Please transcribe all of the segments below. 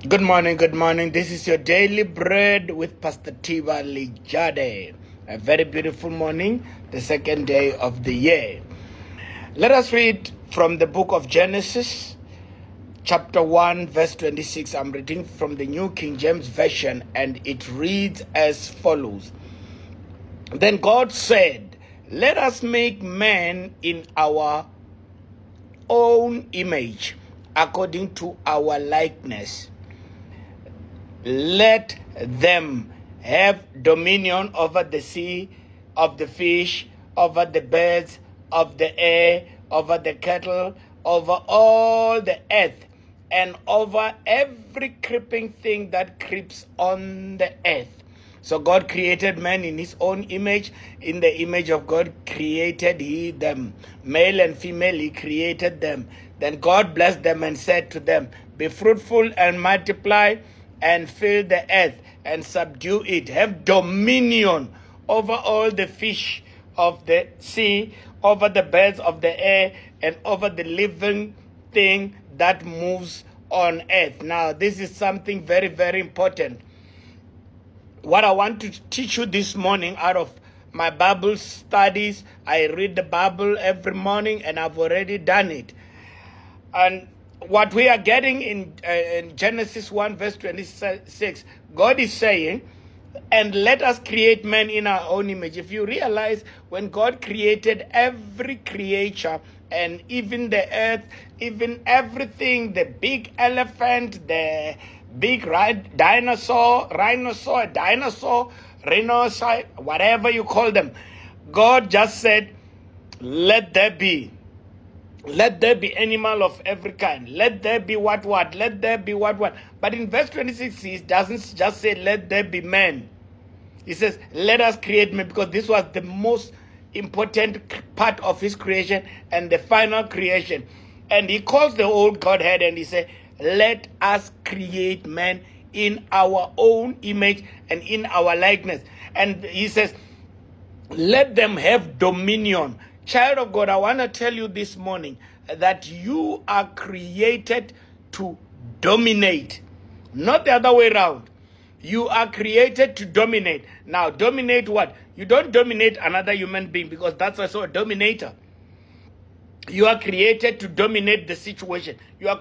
Good morning, good morning. This is your daily bread with Pastor Tiba Lijade. A very beautiful morning, the second day of the year. Let us read from the book of Genesis, chapter 1, verse 26. I'm reading from the New King James Version, and it reads as follows. Then God said, "Let us make man in our own image, according to our likeness. Let them have dominion over the sea, of the fish, over the birds of the air, over the cattle, over all the earth, and over every creeping thing that creeps on the earth." So God created man in his own image. In the image of God created he them. Male and female he created them. Then God blessed them and said to them, "Be fruitful and multiply, and fill the earth and subdue it. Have dominion over all the fish of the sea, over the birds of the air, and over the living thing that moves on earth." Now, this is something very, very important. What I want to teach you this morning out of my Bible studies, I read the Bible every morning, and I've already done it. And what we are getting in Genesis 1 verse 26, God is saying, "And let us create man in our own image." If you realize, when God created every creature, and even the earth, even everything, the big elephant, the big dinosaur, rhinoceros, whatever you call them, God just said, "Let there be. Let there be animal of every kind. Let there be what. Let there be what." But in verse 26, he doesn't just say, "Let there be man." He says, "Let us create man," because this was the most important part of his creation and the final creation. And he calls the old Godhead and he said, "Let us create man in our own image and in our likeness." And he says, "Let them have dominion." Child of God, I want to tell you this morning that you are created to dominate, not the other way around. You are created to dominate. Now, dominate what? You don't dominate another human being, because that's also a dominator. You are created to dominate the situation. You are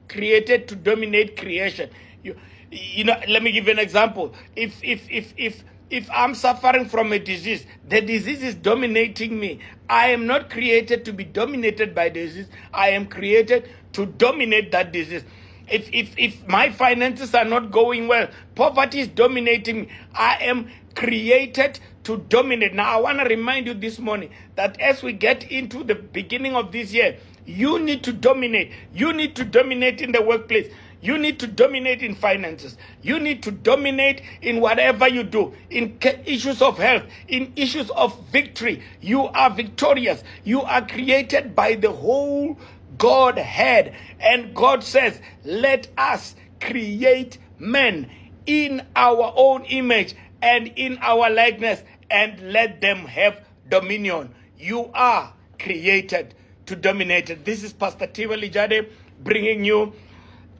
created to dominate creation. You know, let me give you an example. If I'm suffering from a disease, the disease is dominating me. I am not created to be dominated by the disease. I am created to dominate that disease. If my finances are not going well, poverty is dominating me. I am created to dominate. Now, I want to remind you this morning that as we get into the beginning of this year, you need to dominate. You need to dominate in the workplace. You need to dominate in finances. You need to dominate in whatever you do. In issues of health, in issues of victory, you are victorious. You are created by the whole Godhead. And God says, "Let us create men in our own image and in our likeness, and let them have dominion." You are created to dominate. This is Pastor Tiba Lijade bringing you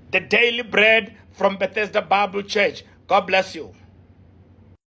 the daily bread from Bethesda Bible Church. God bless you.